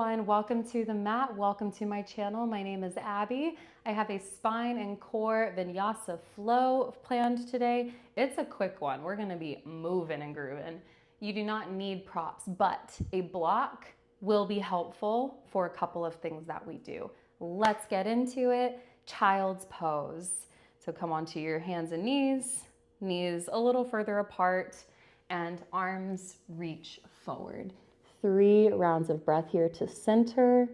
everyone, welcome to the mat, welcome to my channel. My name is Abby. I have a spine and core vinyasa flow planned today. It's a quick one. We're gonna be moving and grooving. You do not need props, but a block will be helpful for a couple of things that we do. Let's get into it. Child's pose. So come onto your hands and knees a little further apart, and arms reach forward. 3 rounds of breath here to center,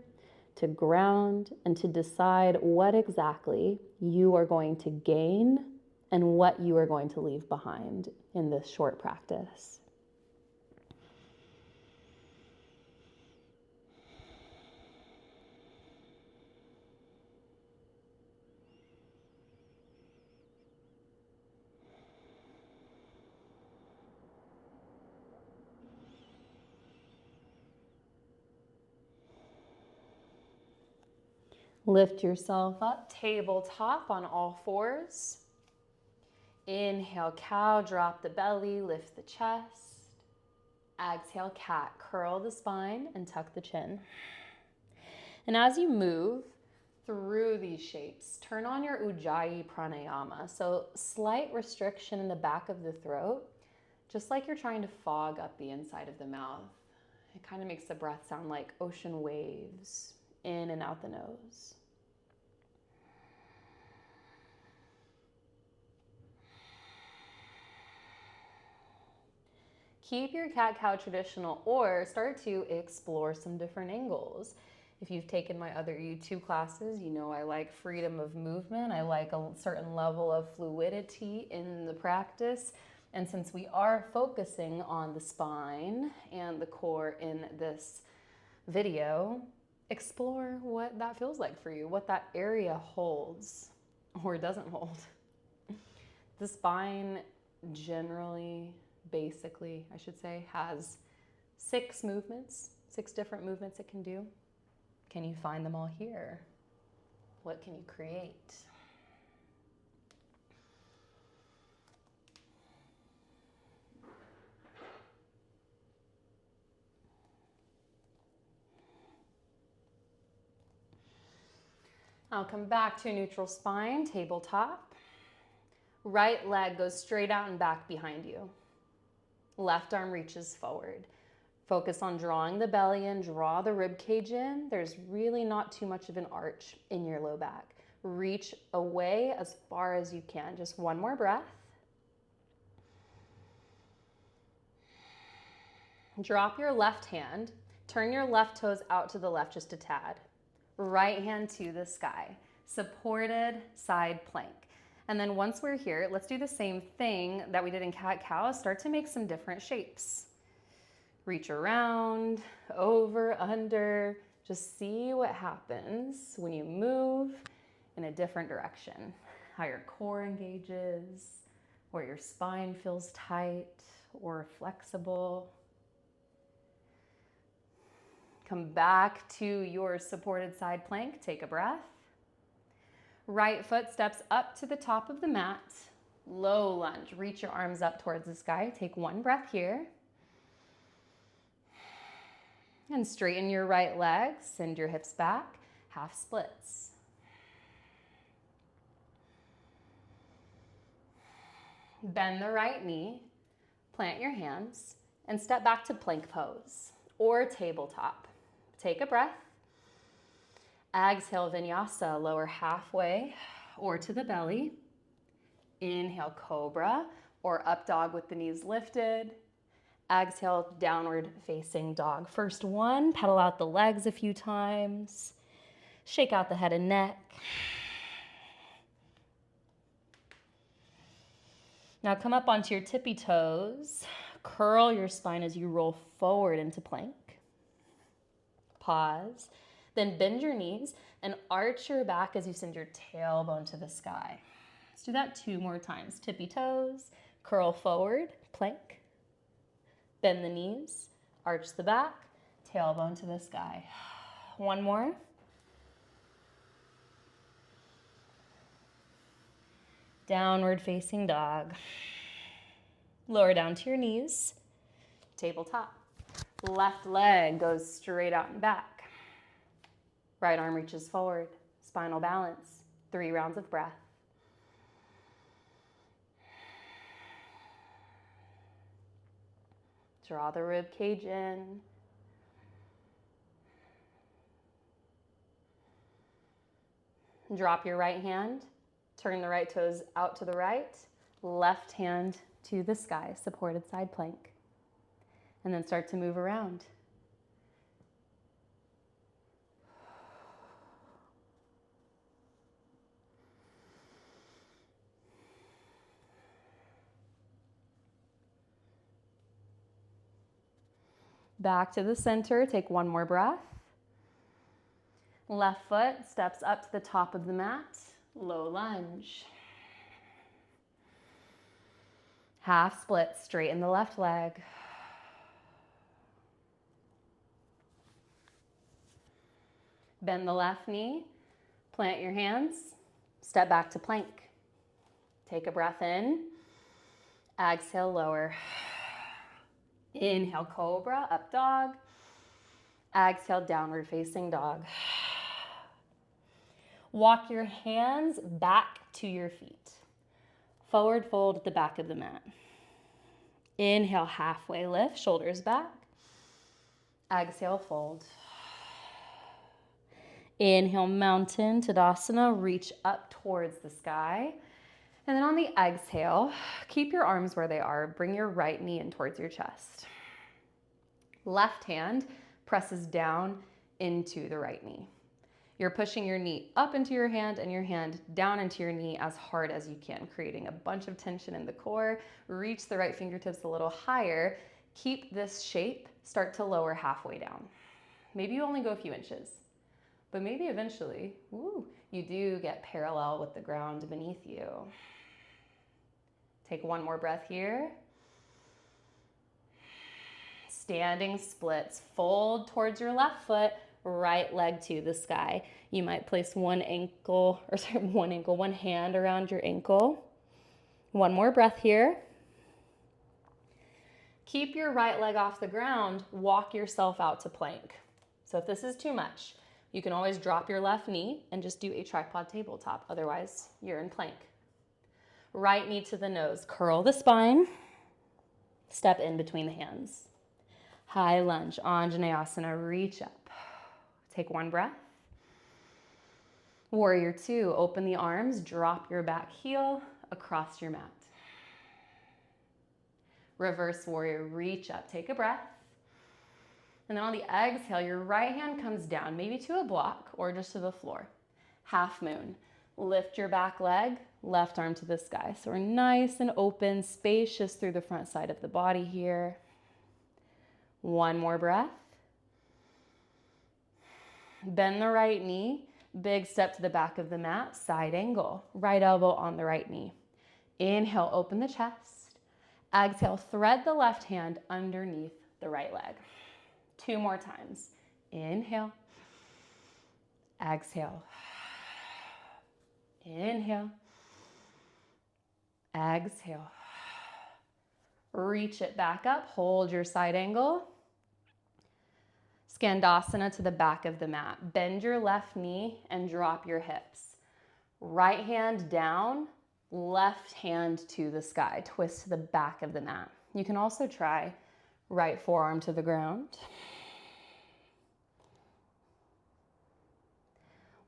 to ground, and to decide what exactly you are going to gain and what you are going to leave behind in this short practice. Lift yourself up, tabletop on all fours. Inhale, cow, drop the belly, lift the chest. Exhale, cat, curl the spine and tuck the chin. And as you move through these shapes, turn on your Ujjayi pranayama. So slight restriction in the back of the throat, just like you're trying to fog up the inside of the mouth. It kind of makes the breath sound like ocean waves in and out the nose. Keep your cat-cow traditional or start to explore some different angles. If you've taken my other YouTube classes, you know I like freedom of movement. I like a certain level of fluidity in the practice. And since we are focusing on the spine and the core in this video, explore what that feels like for you, what that area holds or doesn't hold. The spine generally, basically, I should say, has 6 movements, 6 different movements it can do. Can you find them all here? What can you create? I'll come back to a neutral spine, tabletop. Right leg goes straight out and back behind you. Left arm reaches forward. Focus on drawing the belly in, draw the rib cage in. There's really not too much of an arch in your low back. Reach away as far as you can. Just one more breath. Drop your left hand. Turn your left toes out to the left just a tad. Right hand to the sky. Supported side plank. And then once we're here, let's do the same thing that we did in cat-cow. Start to make some different shapes. Reach around, over, under. Just see what happens when you move in a different direction. How your core engages, where your spine feels tight or flexible. Come back to your supported side plank. Take a breath. Right foot steps up to the top of the mat. Low lunge. Reach your arms up towards the sky. Take one breath here. And straighten your right leg. Send your hips back. Half splits. Bend the right knee. Plant your hands. And step back to plank pose or tabletop. Take a breath. Exhale, vinyasa, lower halfway or to the belly. Inhale, cobra or up dog with the knees lifted. Exhale, downward facing dog. First one, pedal out the legs a few times. Shake out the head and neck. Now come up onto your tippy toes. Curl your spine as you roll forward into plank. Pause. Then bend your knees and arch your back as you send your tailbone to the sky. Let's do that 2 more times. Tippy toes, curl forward, plank. Bend the knees, arch the back, tailbone to the sky. One more. Downward facing dog. Lower down to your knees, tabletop. Left leg goes straight out and back. Right arm reaches forward. Spinal balance. 3 rounds of breath. Draw the rib cage in. Drop your right hand. Turn the right toes out to the right. Left hand to the sky, supported side plank. And then start to move around. Back to the center, take one more breath. Left foot steps up to the top of the mat, low lunge. Half split, straighten the left leg. Bend the left knee, plant your hands, step back to plank. Take a breath in, exhale, lower. Inhale, cobra, up dog. Exhale, downward facing dog. Walk your hands back to your feet. Forward fold at the back of the mat. Inhale, halfway lift, shoulders back. Exhale, fold. Inhale, mountain, Tadasana, reach up towards the sky. And then on the exhale, keep your arms where they are. Bring your right knee in towards your chest. Left hand presses down into the right knee. You're pushing your knee up into your hand and your hand down into your knee as hard as you can, creating a bunch of tension in the core. Reach the right fingertips a little higher. Keep this shape. Start to lower halfway down. Maybe you only go a few inches, but maybe eventually, you do get parallel with the ground beneath you. Take one more breath here. Standing splits, fold towards your left foot, right leg to the sky. You might place one hand around your ankle. One more breath here. Keep your right leg off the ground, walk yourself out to plank. So if this is too much, you can always drop your left knee and just do a tripod tabletop. Otherwise, you're in plank. Right knee to the nose, curl the spine, step in between the hands. High lunge, Anjaneyasana, reach up. Take one breath. Warrior two, open the arms, drop your back heel across your mat. Reverse warrior, reach up, take a breath. And then on the exhale, your right hand comes down, maybe to a block or just to the floor. Half moon. Lift your back leg, left arm to the sky. So we're nice and open, spacious through the front side of the body here. One more breath. Bend the right knee, big step to the back of the mat, side angle. Right elbow on the right knee. Inhale, open the chest. Exhale, thread the left hand underneath the right leg. 2 more times. Inhale. Exhale. Inhale. Exhale. Reach it back up. Hold your side angle. Skandasana to the back of the mat. Bend your left knee and drop your hips. Right hand down, left hand to the sky. Twist to the back of the mat. You can also try right forearm to the ground.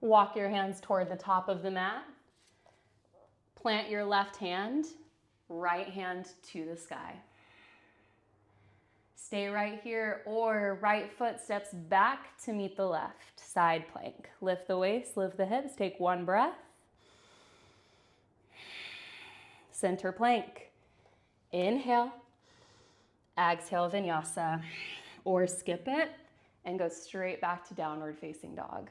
Walk your hands toward the top of the mat. Plant your left hand, right hand to the sky. Stay right here, or right foot steps back to meet the left. Side plank. Lift the waist, lift the hips, take one breath. Center plank. Inhale. Exhale, vinyasa. Or skip it and go straight back to downward facing dog.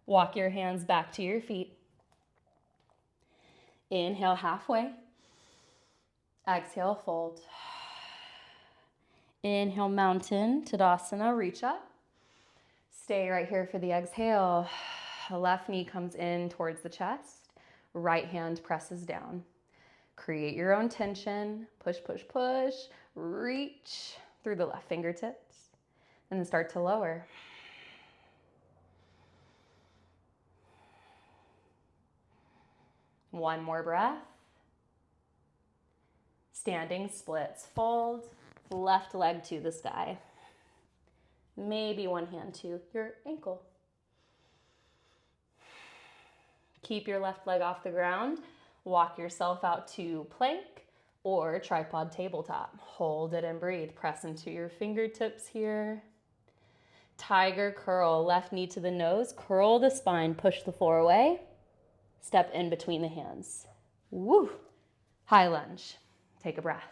Walk your hands back to your feet. Inhale halfway. Exhale, fold. Inhale, mountain, Tadasana, reach up. Stay right here for the exhale. Left knee comes in towards the chest. Right hand presses down. Create your own tension. Push, push, push. Reach through the left fingertips, and then start to lower. One more breath. Standing splits, fold, left leg to the sky. Maybe one hand to your ankle. Keep your left leg off the ground. Walk yourself out to plank or tripod tabletop. Hold it and breathe. Press into your fingertips here. Tiger curl, left knee to the nose. Curl the spine, push the floor away. Step in between the hands. Woo! High lunge. Take a breath.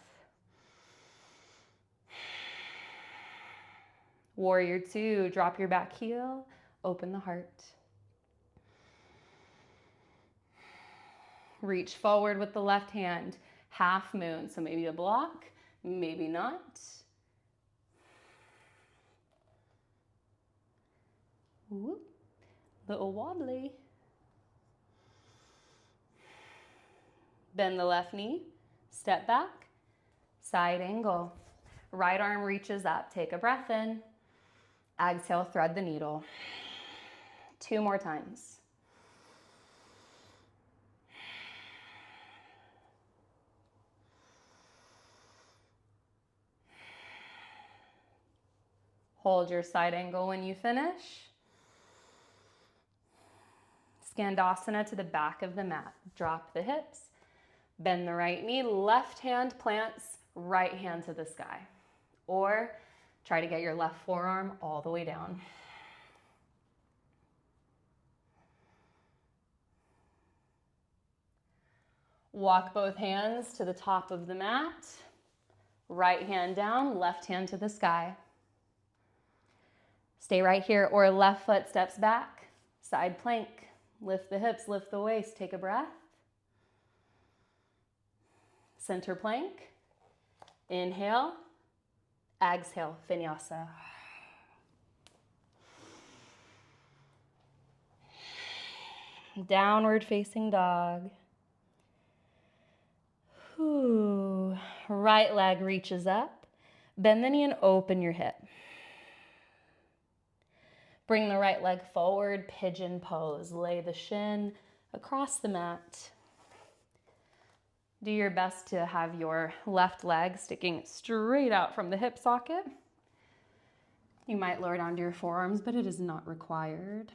Warrior two, drop your back heel, open the heart. Reach forward with the left hand, half moon. So maybe a block, maybe not. Whoop. Little wobbly. Bend the left knee, step back, side angle. Right arm reaches up, take a breath in. Exhale, thread the needle. 2 more times. Hold your side angle when you finish. Skandasana to the back of the mat. Drop the hips, bend the right knee, left hand plants, right hand to the sky. Or try to get your left forearm all the way down. Walk both hands to the top of the mat. Right hand down, left hand to the sky. Stay right here, or left foot steps back, side plank. Lift the hips, lift the waist, take a breath. Center plank. Inhale, exhale, vinyasa. Downward facing dog. Whew. Right leg reaches up. Bend the knee and open your hip. Bring the right leg forward, pigeon pose. Lay the shin across the mat. Do your best to have your left leg sticking straight out from the hip socket. You might lower down to your forearms, but it is not required.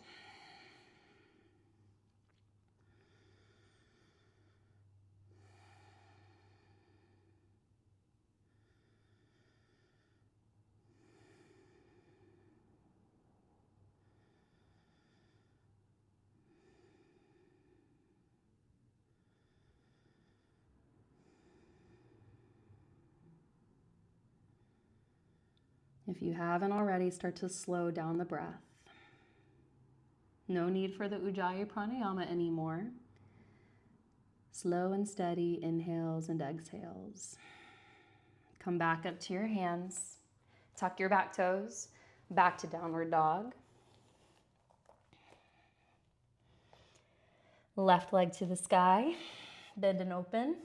If you haven't already, start to slow down the breath. No need for the Ujjayi Pranayama anymore. Slow and steady inhales and exhales. Come back up to your hands. Tuck your back toes. Back to downward dog. Left leg to the sky. Bend and open.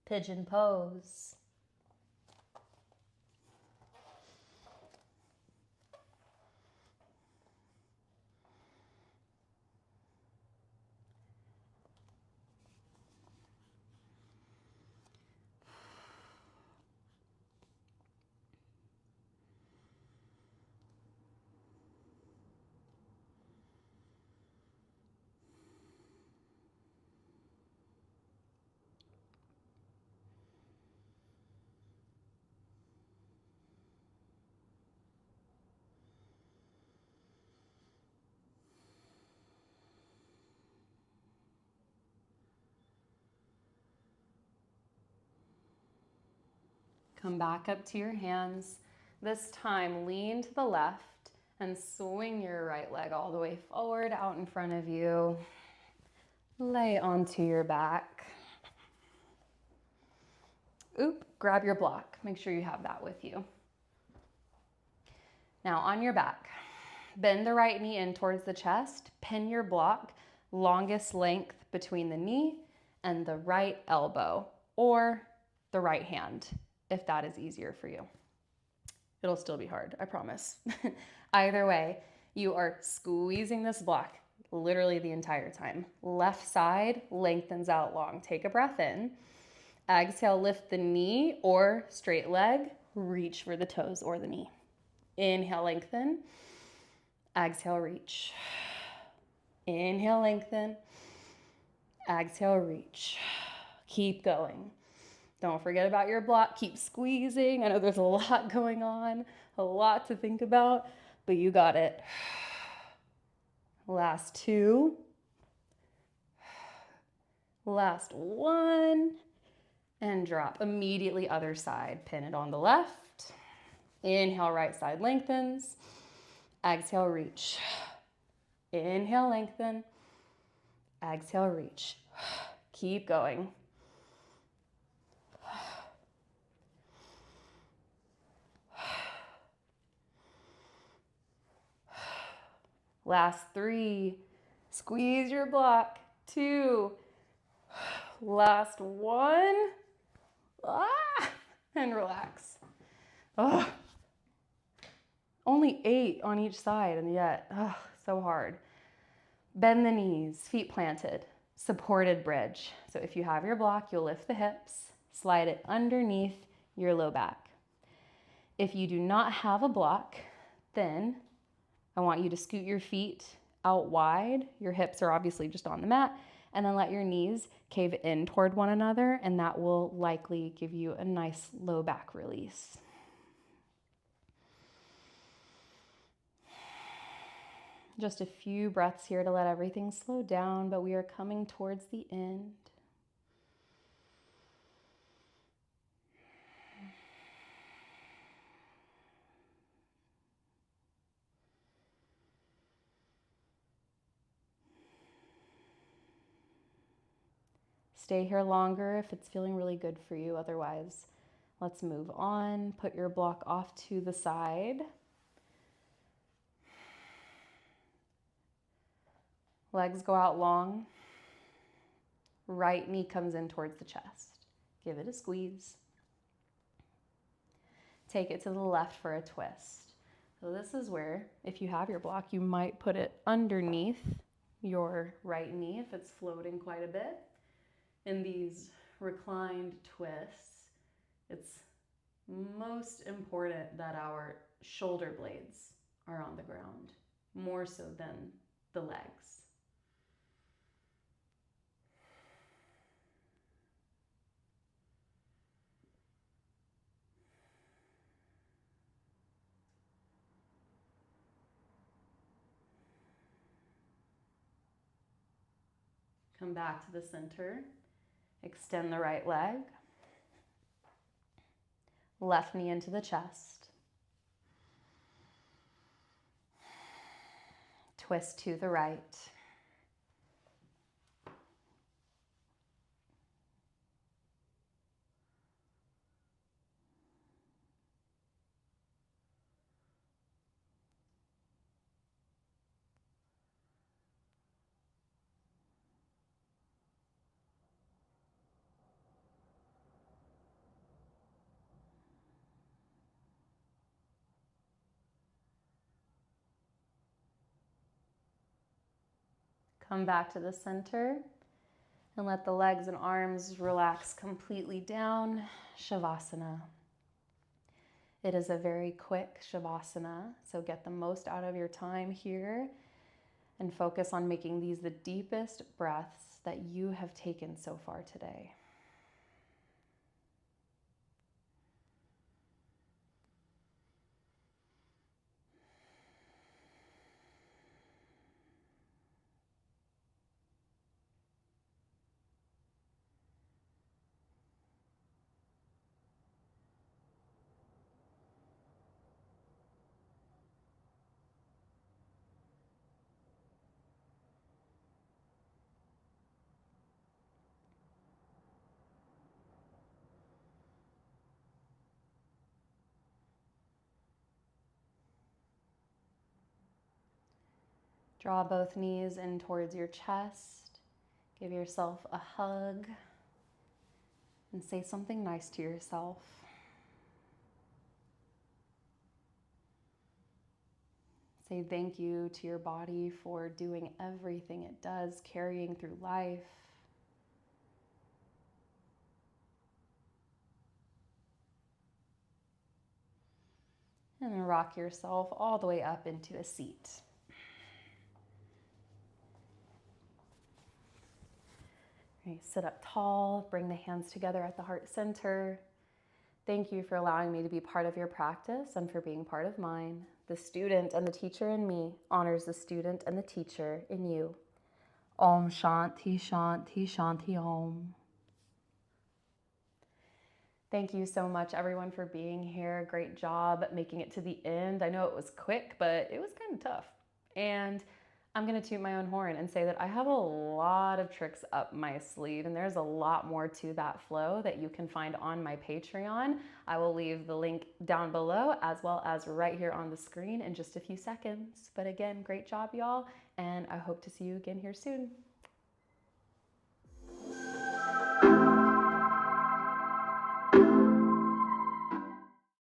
Pigeon pose. Come back up to your hands. This time, lean to the left and swing your right leg all the way forward out in front of you. Lay onto your back. Oop, grab your block. Make sure you have that with you. Now on your back, bend the right knee in towards the chest. Pin your block, longest length between the knee and the right elbow or the right hand. if that is easier for you. It'll still be hard, I promise. Either way, you are squeezing this block literally the entire time. Left side lengthens out long. Take a breath in. Exhale, lift the knee or straight leg. Reach for the toes or the knee. Inhale, lengthen. Exhale, reach. Inhale, lengthen. Exhale, reach. Keep going. Don't forget about your block. Keep squeezing. I know there's a lot going on, a lot to think about, but you got it. Last two. Last one. And drop. Immediately other side. Pin it on the left. Inhale, right side lengthens. Exhale, reach. Inhale, lengthen. Exhale, reach. Keep going. Last three. Squeeze your block. Two. Last one. And relax. Oh. Only 8 on each side, and yet, so hard. Bend the knees, feet planted, supported bridge. So if you have your block, you'll lift the hips, slide it underneath your low back. If you do not have a block, then I want you to scoot your feet out wide. Your hips are obviously just on the mat, and then let your knees cave in toward one another, and that will likely give you a nice low back release. Just a few breaths here to let everything slow down, but we are coming towards the end. Stay here longer if it's feeling really good for you. Otherwise, let's move on. Put your block off to the side. Legs go out long. Right knee comes in towards the chest. Give it a squeeze. Take it to the left for a twist. So this is where, if you have your block, you might put it underneath your right knee if it's floating quite a bit. In these reclined twists, it's most important that our shoulder blades are on the ground, more so than the legs. Come back to the center. Extend the right leg. Left knee into the chest. Twist to the right. Come back to the center and let the legs and arms relax completely down. Shavasana. It is a very quick Shavasana, so get the most out of your time here and focus on making these the deepest breaths that you have taken so far today. Draw both knees in towards your chest. Give yourself a hug and say something nice to yourself. Say thank you to your body for doing everything it does, carrying through life. And then rock yourself all the way up into a seat. Okay, sit up tall, bring the hands together at the heart center. Thank you for allowing me to be part of your practice and for being part of mine. The student and the teacher in me honors the student and the teacher in you. Om Shanti Shanti Shanti Om. Thank you so much, everyone, for being here. Great job making it to the end. I know it was quick, but it was kind of tough. And I'm going to toot my own horn and say that I have a lot of tricks up my sleeve, and there's a lot more to that flow that you can find on my Patreon. I will leave the link down below as well as right here on the screen in just a few seconds. But again, great job, y'all, and I hope to see you again here soon.